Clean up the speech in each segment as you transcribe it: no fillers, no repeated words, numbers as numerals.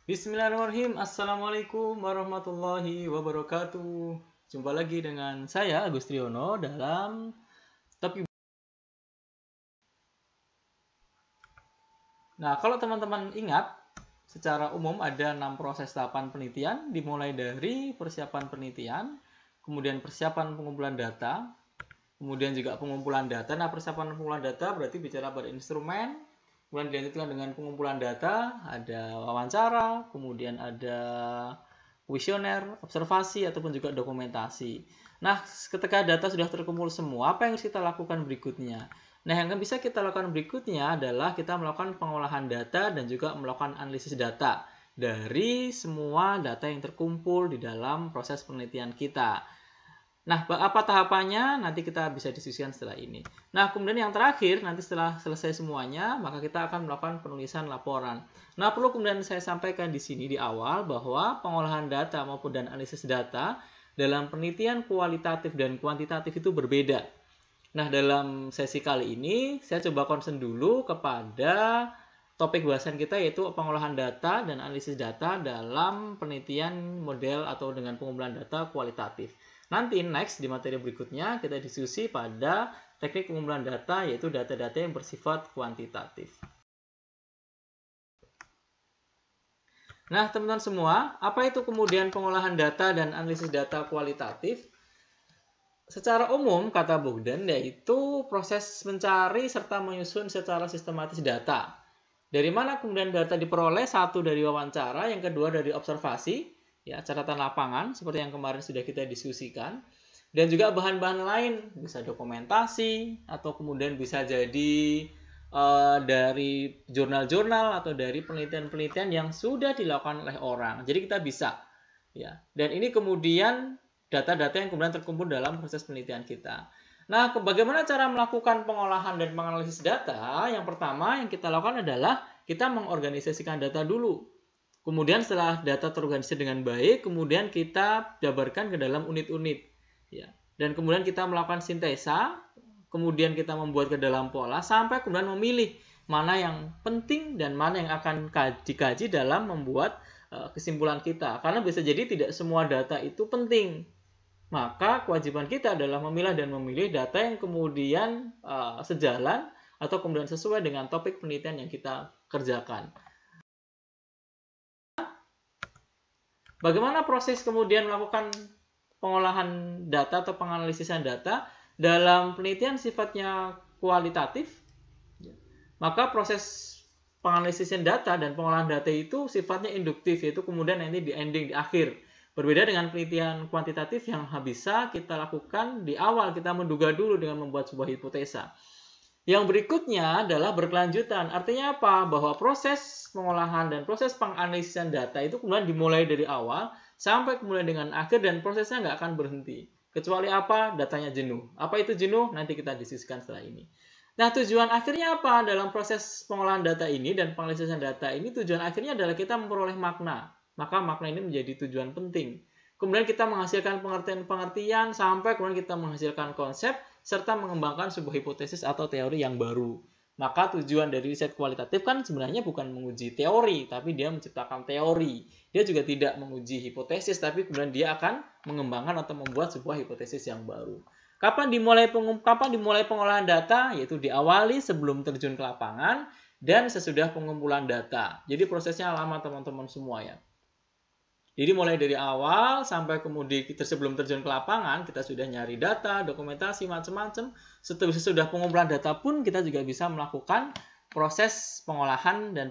Bismillahirrahmanirrahim. Assalamualaikum warahmatullahi wabarakatuh. Jumpa lagi dengan saya Agus Triyono dalam topik. Nah, kalau teman-teman ingat, secara umum ada 6 proses tahapan penelitian, dimulai dari persiapan penelitian, kemudian persiapan pengumpulan data, kemudian juga pengumpulan data. Nah, persiapan pengumpulan data berarti bicara pada instrumen, kemudian dilanjutkan dengan pengumpulan data, ada wawancara, kemudian ada kuesioner, observasi, ataupun juga dokumentasi. Nah, ketika data sudah terkumpul semua, apa yang harus kita lakukan berikutnya? Nah, yang bisa kita lakukan berikutnya adalah kita melakukan pengolahan data dan juga melakukan analisis data dari semua data yang terkumpul di dalam proses penelitian kita. Nah, apa tahapannya? Nanti kita bisa diskusikan setelah ini. Nah, kemudian yang terakhir, nanti setelah selesai semuanya, maka kita akan melakukan penulisan laporan. Nah, perlu kemudian saya sampaikan di sini di awal bahwa pengolahan data maupun dan analisis data dalam penelitian kualitatif dan kuantitatif itu berbeda. Nah, dalam sesi kali ini, saya coba concern dulu kepada topik bahasan kita yaitu pengolahan data dan analisis data dalam penelitian model atau dengan pengumpulan data kualitatif. Nanti next di materi berikutnya kita diskusi pada teknik pengumpulan data yaitu data-data yang bersifat kuantitatif. Nah, teman-teman semua, apa itu kemudian pengolahan data dan analisis data kualitatif? Secara umum, kata Bogdan, yaitu proses mencari serta menyusun secara sistematis data. Dari mana kemudian data diperoleh? Satu dari wawancara, yang kedua dari observasi, ya catatan lapangan seperti yang kemarin sudah kita diskusikan, dan juga bahan-bahan lain, bisa dokumentasi atau kemudian bisa jadi dari jurnal-jurnal atau dari penelitian-penelitian yang sudah dilakukan oleh orang. Jadi kita bisa, ya. Dan ini kemudian data-data yang kemudian terkumpul dalam proses penelitian kita. Nah, bagaimana cara melakukan pengolahan dan menganalisis data? Yang pertama yang kita lakukan adalah kita mengorganisasikan data dulu. Kemudian setelah data terorganisasi dengan baik, kemudian kita jabarkan ke dalam unit-unit. Ya. Dan kemudian kita melakukan sintesa, kemudian kita membuat ke dalam pola, sampai kemudian memilih mana yang penting dan mana yang akan dikaji dalam membuat kesimpulan kita. Karena bisa jadi tidak semua data itu penting. Maka kewajiban kita adalah memilah dan memilih data yang kemudian sejalan atau kemudian sesuai dengan topik penelitian yang kita kerjakan. Bagaimana proses kemudian melakukan pengolahan data atau penganalisisan data dalam penelitian sifatnya kualitatif? Maka proses penganalisisan data dan pengolahan data itu sifatnya induktif, yaitu kemudian nanti di ending, di akhir. Berbeda dengan penelitian kuantitatif yang bisa kita lakukan di awal, kita menduga dulu dengan membuat sebuah hipotesa. Yang berikutnya adalah berkelanjutan. Artinya apa? Bahwa proses pengolahan dan proses penganalisan data itu kemudian dimulai dari awal sampai kemudian dengan akhir dan prosesnya nggak akan berhenti. Kecuali apa? Datanya jenuh. Apa itu jenuh? Nanti kita diskusikan setelah ini. Nah, tujuan akhirnya apa dalam proses pengolahan data ini dan penganalisan data ini? Tujuan akhirnya adalah kita memperoleh makna. Maka makna ini menjadi tujuan penting. Kemudian kita menghasilkan pengertian-pengertian sampai kemudian kita menghasilkan konsep serta mengembangkan sebuah hipotesis atau teori yang baru. Maka tujuan dari riset kualitatif kan sebenarnya bukan menguji teori, tapi dia menciptakan teori. Dia juga tidak menguji hipotesis, tapi kemudian dia akan mengembangkan atau membuat sebuah hipotesis yang baru. Kapan dimulai pengolahan data? Yaitu diawali sebelum terjun ke lapangan dan sesudah pengumpulan data. Jadi prosesnya lama teman-teman semua ya. Jadi mulai dari awal sampai kemudian kita sebelum terjun ke lapangan, kita sudah nyari data, dokumentasi, macam-macam. Sesudah pengumpulan data pun kita juga bisa melakukan proses pengolahan dan.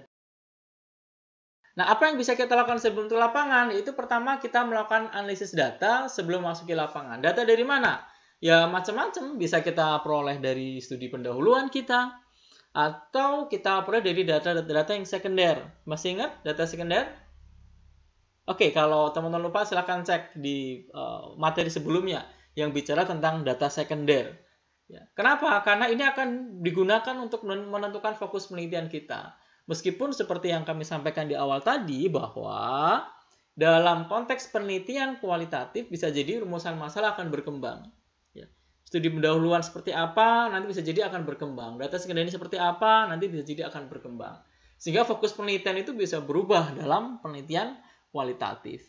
Nah, apa yang bisa kita lakukan sebelum ke lapangan? Yaitu pertama kita melakukan analisis data sebelum masuk ke lapangan. Data dari mana? Ya macam-macam. Bisa kita peroleh dari studi pendahuluan kita, atau kita peroleh dari data-data yang sekunder. Masih ingat data sekunder? Oke, kalau teman-teman lupa silahkan cek di materi sebelumnya yang bicara tentang data sekunder. Ya. Kenapa? Karena ini akan digunakan untuk menentukan fokus penelitian kita. Meskipun seperti yang kami sampaikan di awal tadi bahwa dalam konteks penelitian kualitatif bisa jadi rumusan masalah akan berkembang. Ya. Studi pendahuluan seperti apa nanti bisa jadi akan berkembang. Data sekunder ini seperti apa nanti bisa jadi akan berkembang. Sehingga fokus penelitian itu bisa berubah dalam penelitian kualitatif.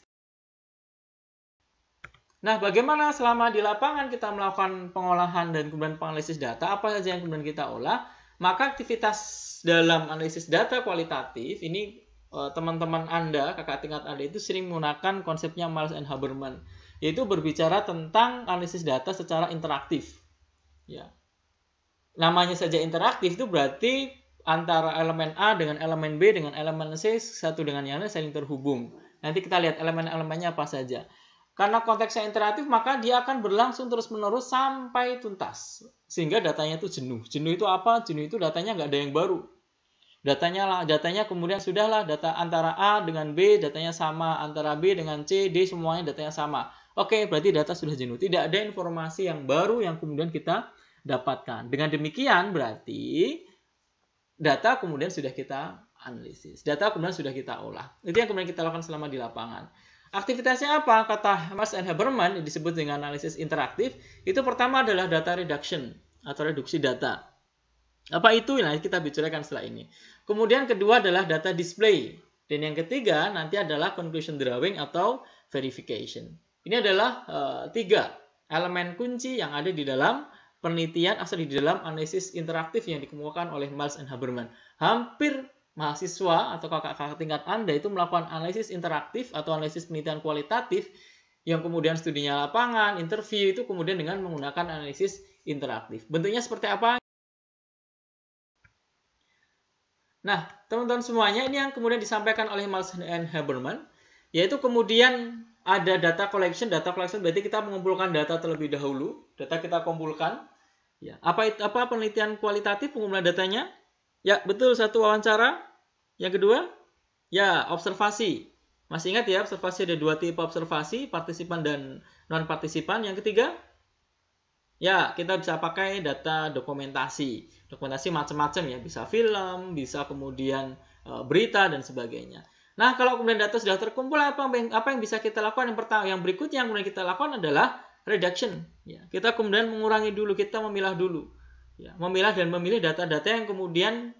Nah, bagaimana selama di lapangan kita melakukan pengolahan dan kemudian penganalisis data, apa saja yang kemudian kita olah? Maka aktivitas dalam analisis data kualitatif ini teman-teman Anda, kakak tingkat Anda itu sering menggunakan konsepnya Miles and Haberman, yaitu berbicara tentang analisis data secara interaktif. Ya. Namanya saja interaktif itu berarti antara elemen A dengan elemen B dengan elemen C satu dengan yang lain saling terhubung. Nanti kita lihat elemen-elemennya apa saja. Karena konteksnya interaktif, maka dia akan berlangsung terus-menerus sampai tuntas. Sehingga datanya itu jenuh. Jenuh itu apa? Jenuh itu datanya nggak ada yang baru. Datanya kemudian sudahlah, data antara A dengan B, datanya sama. Antara B dengan C, D, semuanya datanya sama. Oke, berarti data sudah jenuh. Tidak ada informasi yang baru yang kemudian kita dapatkan. Dengan demikian, berarti data kemudian sudah kita analisis. Data kemudian sudah kita olah. Itu yang kemudian kita lakukan selama di lapangan. Aktivitasnya apa? Kata Miles and Haberman, disebut dengan analisis interaktif. Itu pertama adalah data reduction atau reduksi data. Apa itu? Nah, kita bicarakan setelah ini. Kemudian kedua adalah data display. Dan yang ketiga nanti adalah conclusion drawing atau verification. Ini adalah tiga elemen kunci yang ada di dalam penelitian asal di dalam analisis interaktif yang dikemukakan oleh Miles and Haberman. Hampir mahasiswa atau kakak-kakak tingkat Anda itu melakukan analisis interaktif atau analisis penelitian kualitatif yang kemudian studinya lapangan, interview itu kemudian dengan menggunakan analisis interaktif. Bentuknya seperti apa? Nah, teman-teman semuanya, ini yang kemudian disampaikan oleh Miles and Haberman, yaitu kemudian ada data collection. Data collection berarti kita mengumpulkan data terlebih dahulu. Data kita kumpulkan. Ya, apa penelitian kualitatif pengumpulan datanya? Ya, betul, satu wawancara. Yang kedua, ya observasi. Masih ingat ya, observasi ada dua tipe observasi, partisipan dan non-partisipan. Yang ketiga, ya kita bisa pakai data dokumentasi. Dokumentasi macam-macam ya, bisa film, bisa kemudian berita dan sebagainya. Nah, kalau kemudian data sudah terkumpul, apa yang bisa kita lakukan? Yang berikutnya yang kemudian kita lakukan adalah reduction. Ya, kita kemudian mengurangi dulu, kita memilah dulu. Ya, memilah dan memilih data-data yang kemudian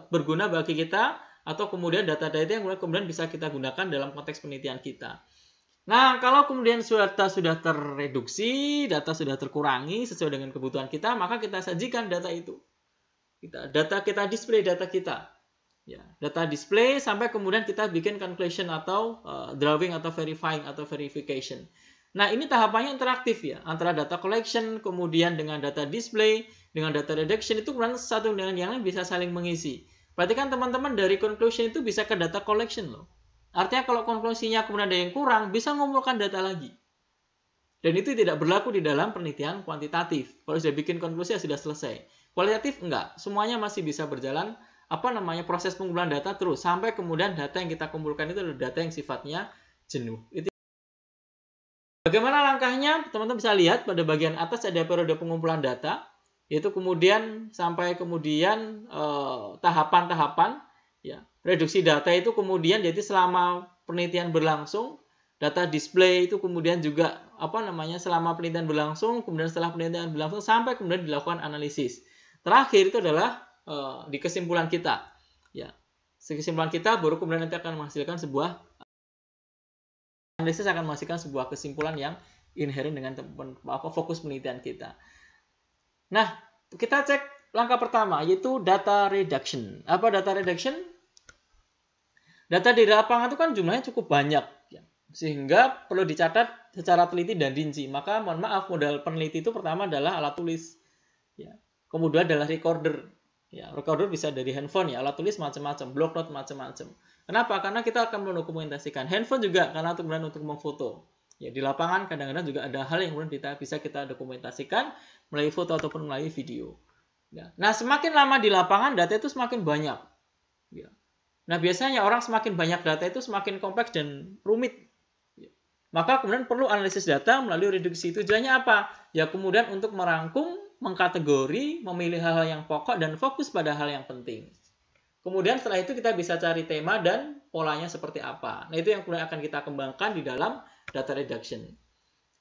berguna bagi kita, atau kemudian data-data yang kemudian bisa kita gunakan dalam konteks penelitian kita. Nah, kalau kemudian data sudah terreduksi, data sudah terkurangi sesuai dengan kebutuhan kita, maka kita sajikan data itu. Kita display data kita. Ya, data display sampai kemudian kita bikin conclusion atau drawing atau verifying atau verification. Nah, ini tahapannya interaktif ya, antara data collection, kemudian dengan data display, dengan data reduction, itu kemudian satu dengan yang lain bisa saling mengisi. Berarti kan teman-teman dari conclusion itu bisa ke data collection loh. Artinya kalau konklusinya kemudian ada yang kurang, bisa mengumpulkan data lagi. Dan itu tidak berlaku di dalam penelitian kuantitatif. Kalau sudah bikin konklusi ya sudah selesai. Kualitatif enggak, semuanya masih bisa berjalan proses pengumpulan data terus sampai kemudian data yang kita kumpulkan itu adalah data yang sifatnya jenuh. Bagaimana langkahnya? Teman-teman bisa lihat pada bagian atas ada periode pengumpulan data. Yaitu kemudian sampai kemudian tahapan-tahapan ya. Reduksi data itu kemudian jadi selama penelitian berlangsung, data display itu kemudian juga selama penelitian berlangsung, kemudian setelah penelitian berlangsung sampai kemudian dilakukan analisis. Terakhir itu adalah di kesimpulan kita. Ya. Kesimpulan kita baru kemudian nanti akan menghasilkan sebuah analisis akan menghasilkan sebuah kesimpulan yang inherent dengan fokus penelitian kita. Nah, kita cek langkah pertama, yaitu data reduction. Apa data reduction? Data di lapangan itu kan jumlahnya cukup banyak, ya. Sehingga perlu dicatat secara teliti dan rinci. Maka mohon maaf, modal peneliti itu pertama adalah alat tulis. Ya. Kemudian adalah recorder. Ya, recorder bisa dari handphone, ya, alat tulis macam-macam, block note macam-macam. Kenapa? Karena kita akan mendokumentasikan. Handphone juga karena untuk memfoto. Ya, di lapangan kadang-kadang juga ada hal yang kemudian bisa kita dokumentasikan melalui foto ataupun melalui video. Ya. Nah, semakin lama di lapangan data itu semakin banyak. Ya. Nah, biasanya orang semakin banyak data itu semakin kompleks dan rumit. Ya. Maka kemudian perlu analisis data melalui reduksi. Tujuannya apa? Ya, kemudian untuk merangkum, mengkategori, memilih hal-hal yang pokok dan fokus pada hal yang penting. Kemudian setelah itu kita bisa cari tema dan polanya seperti apa. Nah, itu yang kemudian akan kita kembangkan di dalam data reduction.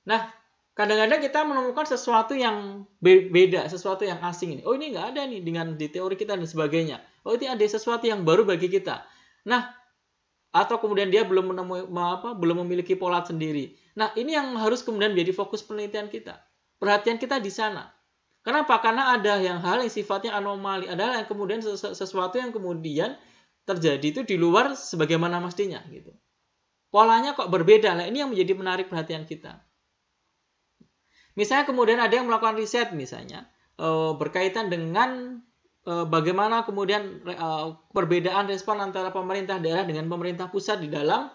Nah, kadang-kadang kita menemukan sesuatu yang beda, sesuatu yang asing ini. Oh, ini nggak ada nih dengan di teori kita dan sebagainya. Oh, ini ada sesuatu yang baru bagi kita. Nah, atau kemudian dia belum memiliki pola sendiri. Nah, ini yang harus kemudian menjadi fokus penelitian kita. Perhatian kita di sana. Kenapa? Karena ada hal yang sifatnya anomali, adalah yang kemudian sesuatu yang kemudian terjadi itu di luar sebagaimana mestinya gitu. Polanya kok berbeda. Nah, ini yang menjadi menarik perhatian kita. Misalnya kemudian ada yang melakukan riset misalnya berkaitan dengan bagaimana kemudian perbedaan respon antara pemerintah daerah dengan pemerintah pusat di dalam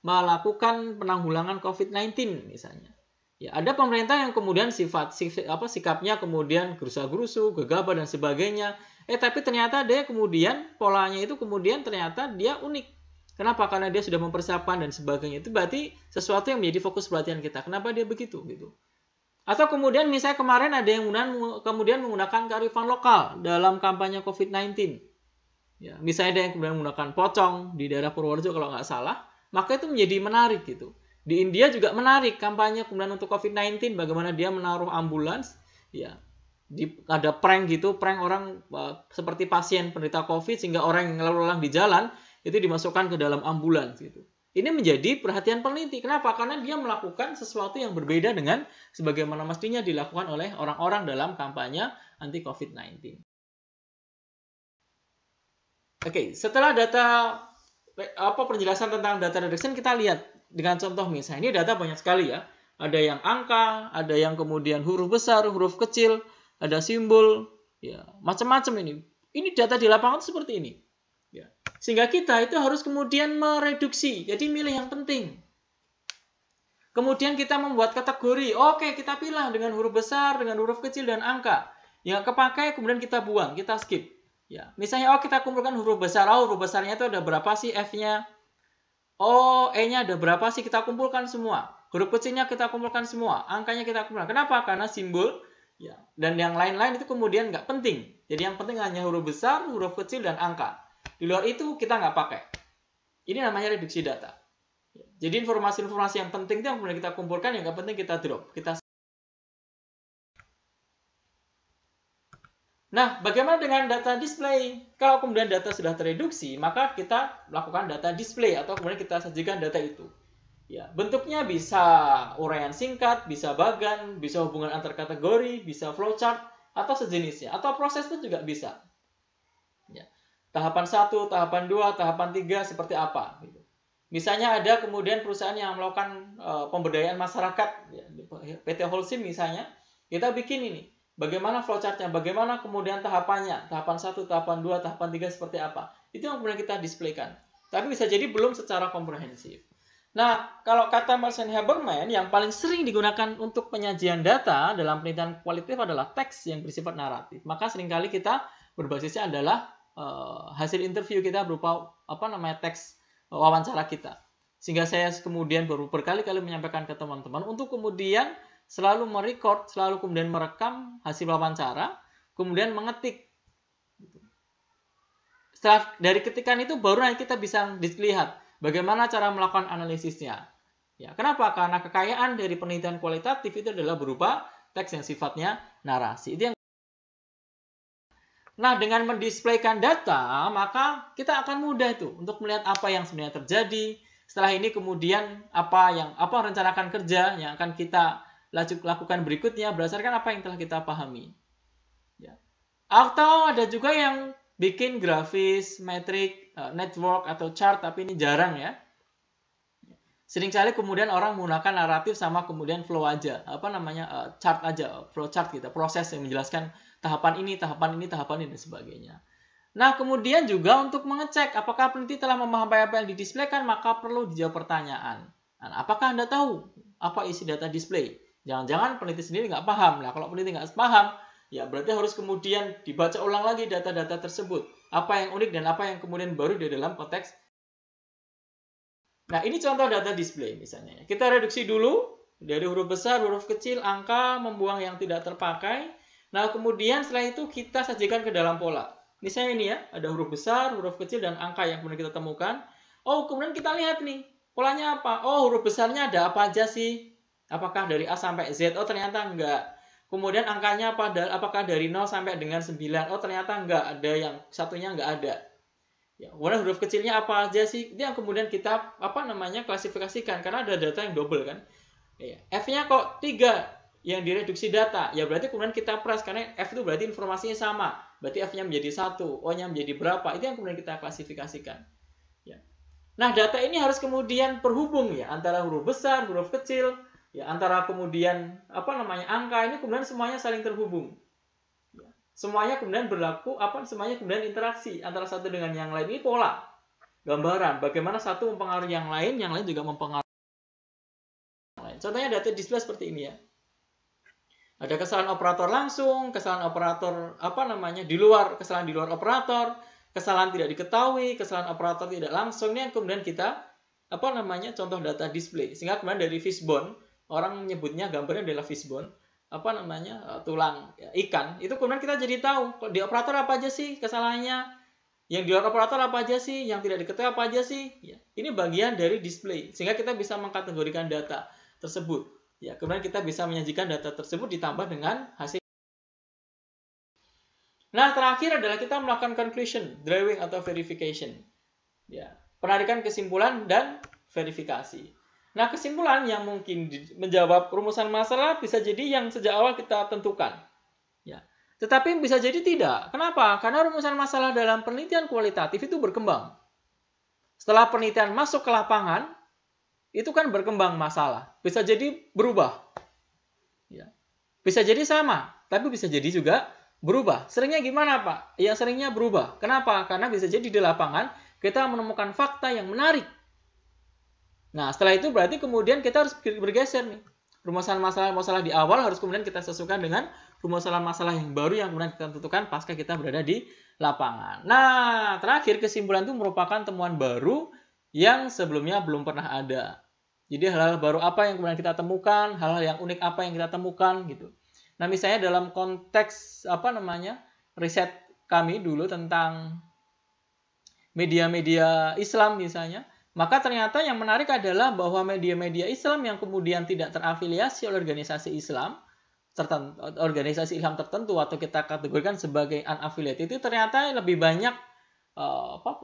melakukan penanggulangan COVID-19 misalnya. Ya, ada pemerintah yang kemudian sikapnya kemudian gerusa-gerusu, gegabah dan sebagainya. Tapi ternyata dia kemudian polanya itu kemudian ternyata dia unik. Kenapa? Karena dia sudah mempersiapkan dan sebagainya. Itu berarti sesuatu yang menjadi fokus perhatian kita. Kenapa dia begitu gitu? Atau kemudian misalnya kemarin ada yang kemudian menggunakan kearifan lokal dalam kampanye COVID-19. Ya, misalnya ada yang kemudian menggunakan pocong di daerah Purworejo kalau nggak salah, maka itu menjadi menarik gitu. Di India juga menarik kampanye kemudian untuk COVID-19, bagaimana dia menaruh ambulans, ya, ada prank gitu, prank orang seperti pasien penderita COVID sehingga orang yang lalu lalang di jalan itu dimasukkan ke dalam ambulans gitu. Ini menjadi perhatian peneliti. Kenapa? Karena dia melakukan sesuatu yang berbeda dengan sebagaimana mestinya dilakukan oleh orang-orang dalam kampanye anti COVID-19. Oke, setelah data penjelasan tentang data reduction, kita lihat dengan contoh misalnya. Ini data banyak sekali ya. Ada yang angka, ada yang kemudian huruf besar, huruf kecil, ada simbol, ya macam-macam ini. Ini data di lapangan seperti ini. Ya. Sehingga kita itu harus kemudian mereduksi. Jadi milih yang penting. Kemudian kita membuat kategori. Oke, kita pilih dengan huruf besar, dengan huruf kecil, dan angka. Yang kepakai kemudian kita buang, kita skip. Ya, misalnya kita kumpulkan huruf besar. Huruf besarnya itu ada berapa sih F-nya? E-nya ada berapa sih? Kita kumpulkan semua. Huruf kecilnya kita kumpulkan semua. Angkanya kita kumpulkan. Kenapa? Karena simbol. Ya, dan yang lain-lain itu kemudian nggak penting. Jadi yang penting hanya huruf besar, huruf kecil, dan angka. Di luar itu kita nggak pakai. Ini namanya reduksi data. Jadi informasi-informasi yang penting itu yang kemudian kita kumpulkan, yang nggak penting kita drop. Nah, bagaimana dengan data display? Kalau kemudian data sudah tereduksi, maka kita lakukan data display atau kemudian kita sajikan data itu. Ya, bentuknya bisa uraian singkat, bisa bagan, bisa hubungan antar kategori, bisa flowchart atau sejenisnya, atau proses itu juga bisa. Ya. Tahapan 1, tahapan 2, tahapan 3 seperti apa gitu. Misalnya ada kemudian perusahaan yang melakukan pemberdayaan masyarakat, ya, PT Holcim misalnya, kita bikin ini. Bagaimana flowchartnya, bagaimana kemudian tahapannya, tahapan 1, tahapan 2, tahapan 3 seperti apa. Itu yang kemudian kita displaykan. Tapi bisa jadi belum secara komprehensif. Nah, kalau kata Marcel Habermas, yang paling sering digunakan untuk penyajian data dalam penelitian kualitatif adalah teks yang bersifat naratif. Maka seringkali kita berbasisnya adalah hasil interview kita berupa teks wawancara kita. Sehingga saya kemudian berkali-kali menyampaikan ke teman-teman untuk kemudian selalu merecord, selalu kemudian merekam hasil wawancara, kemudian mengetik. Setelah dari ketikan itu baru nanti kita bisa dilihat bagaimana cara melakukan analisisnya. Ya, kenapa? Karena kekayaan dari penelitian kualitatif itu adalah berupa teks yang sifatnya narasi. Itu yang Nah, dengan mendisplaykan data, maka kita akan mudah itu untuk melihat apa yang sebenarnya terjadi. Setelah ini kemudian apa rencanakan kerja yang akan kita lakukan berikutnya berdasarkan apa yang telah kita pahami. Ya. Atau ada juga yang bikin grafis, metrik, network atau chart, tapi ini jarang ya. Seringkali kemudian orang menggunakan naratif sama kemudian flow aja, chart aja, flow chart gitu, proses yang menjelaskan tahapan ini, tahapan ini, tahapan ini, dan sebagainya. Nah, kemudian juga untuk mengecek apakah peneliti telah memahami apa yang didisplaykan, maka perlu dijawab pertanyaan. Nah, apakah Anda tahu apa isi data display? Jangan-jangan peneliti sendiri nggak paham. Nah, kalau peneliti nggak paham, ya berarti harus kemudian dibaca ulang lagi data-data tersebut. Apa yang unik dan apa yang kemudian baru di dalam konteks. Nah, ini contoh data display misalnya. Kita reduksi dulu dari huruf besar, huruf kecil, angka, membuang yang tidak terpakai. Nah, kemudian setelah itu kita sajikan ke dalam pola. Misalnya ini ya, ada huruf besar, huruf kecil, dan angka yang kemudian kita temukan. Oh, kemudian kita lihat nih, polanya apa? Oh, huruf besarnya ada apa aja sih? Apakah dari A sampai Z? Oh, ternyata enggak. Kemudian angkanya apakah dari 0 sampai dengan 9? Oh, ternyata enggak, ada yang satunya enggak ada. Ya, kemudian huruf kecilnya apa aja sih? Itu yang kemudian kita klasifikasikan karena ada data yang double kan. Ya, F-nya kok 3 yang direduksi data. Ya berarti kemudian kita press karena F itu berarti informasinya sama. Berarti F-nya menjadi 1, O-nya menjadi berapa? Itu yang kemudian kita klasifikasikan. Ya. Nah, data ini harus kemudian terhubung ya antara huruf besar, huruf kecil, ya antara kemudian angka ini kemudian semuanya saling terhubung. Ya. Semuanya kemudian berlaku semuanya kemudian interaksi antara satu dengan yang lain. Ini pola gambaran bagaimana satu mempengaruhi yang lain juga mempengaruhi yang lain. Contohnya data display seperti ini ya. Ada kesalahan operator langsung, kesalahan operator kesalahan di luar operator, kesalahan tidak diketahui, kesalahan operator tidak langsung. Ini yang kemudian kita contoh data display. Sehingga kemudian dari fishbone, orang menyebutnya gambarnya adalah fishbone, tulang ikan. Itu kemudian kita jadi tahu di operator apa aja sih kesalahannya, yang di luar operator apa aja sih, yang tidak diketahui apa aja sih. Ya, ini bagian dari display. Sehingga kita bisa mengkategorikan data tersebut. Ya, kemudian kita bisa menyajikan data tersebut ditambah dengan hasil. Nah, terakhir adalah kita melakukan conclusion, drawing atau verification. Ya, penarikan kesimpulan dan verifikasi. Nah, kesimpulan yang mungkin menjawab rumusan masalah bisa jadi yang sejak awal kita tentukan. Ya. Tetapi bisa jadi tidak. Kenapa? Karena rumusan masalah dalam penelitian kualitatif itu berkembang. Setelah penelitian masuk ke lapangan, itu kan berkembang masalah. Bisa jadi berubah. Ya. Bisa jadi sama, tapi bisa jadi juga berubah. Seringnya gimana, Pak? Ya seringnya berubah. Kenapa? Karena bisa jadi di lapangan kita menemukan fakta yang menarik. Nah, setelah itu berarti kemudian kita harus bergeser nih. Rumusan masalah-masalah di awal harus kemudian kita sesuaikan dengan rumusan masalah yang baru yang kemudian kita tentukan pasca kita berada di lapangan. Nah, terakhir kesimpulan itu merupakan temuan baru yang sebelumnya belum pernah ada. Jadi hal-hal baru apa yang kemudian kita temukan, hal-hal yang unik apa yang kita temukan gitu. Nah, misalnya dalam konteks riset kami dulu tentang media-media Islam misalnya, maka ternyata yang menarik adalah bahwa media-media Islam yang kemudian tidak terafiliasi oleh organisasi Islam tertentu atau kita kategorikan sebagai unaffiliated itu ternyata lebih banyak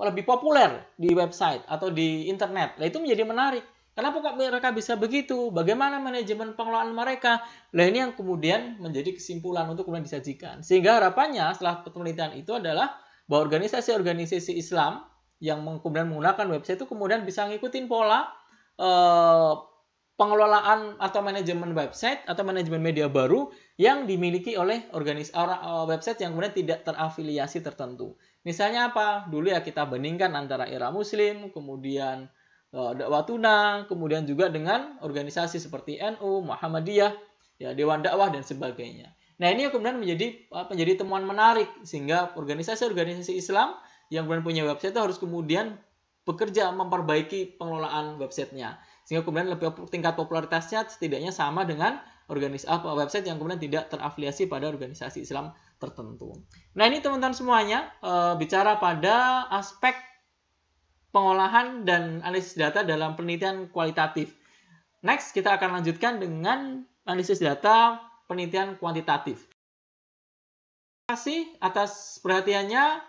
lebih populer di website atau di internet. Nah, itu menjadi menarik. Kenapa kok mereka bisa begitu? Bagaimana manajemen pengelolaan mereka? Nah, ini yang kemudian menjadi kesimpulan untuk kemudian disajikan. Sehingga harapannya setelah penelitian itu adalah bahwa organisasi-organisasi Islam yang kemudian menggunakan website itu kemudian bisa ngikutin pola pengelolaan atau manajemen website atau manajemen media baru yang dimiliki oleh website yang kemudian tidak terafiliasi tertentu. Misalnya apa? Dulu ya kita bandingkan antara era Muslim, kemudian dakwah tuna, kemudian juga dengan organisasi seperti NU, Muhammadiyah, ya Dewan Dakwah dan sebagainya. Nah, ini kemudian menjadi temuan menarik sehingga organisasi-organisasi Islam yang kemudian punya website itu harus kemudian bekerja memperbaiki pengelolaan websitenya sehingga kemudian tingkat popularitasnya setidaknya sama dengan website yang kemudian tidak terafiliasi pada organisasi Islam tertentu. Nah, ini teman-teman semuanya bicara pada aspek pengolahan dan analisis data dalam penelitian kualitatif. Next, kita akan lanjutkan dengan analisis data penelitian kuantitatif. Terima kasih atas perhatiannya.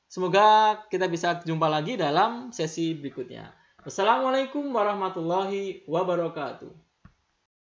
Semoga kita bisa jumpa lagi dalam sesi berikutnya. Wassalamualaikum warahmatullahi wabarakatuh.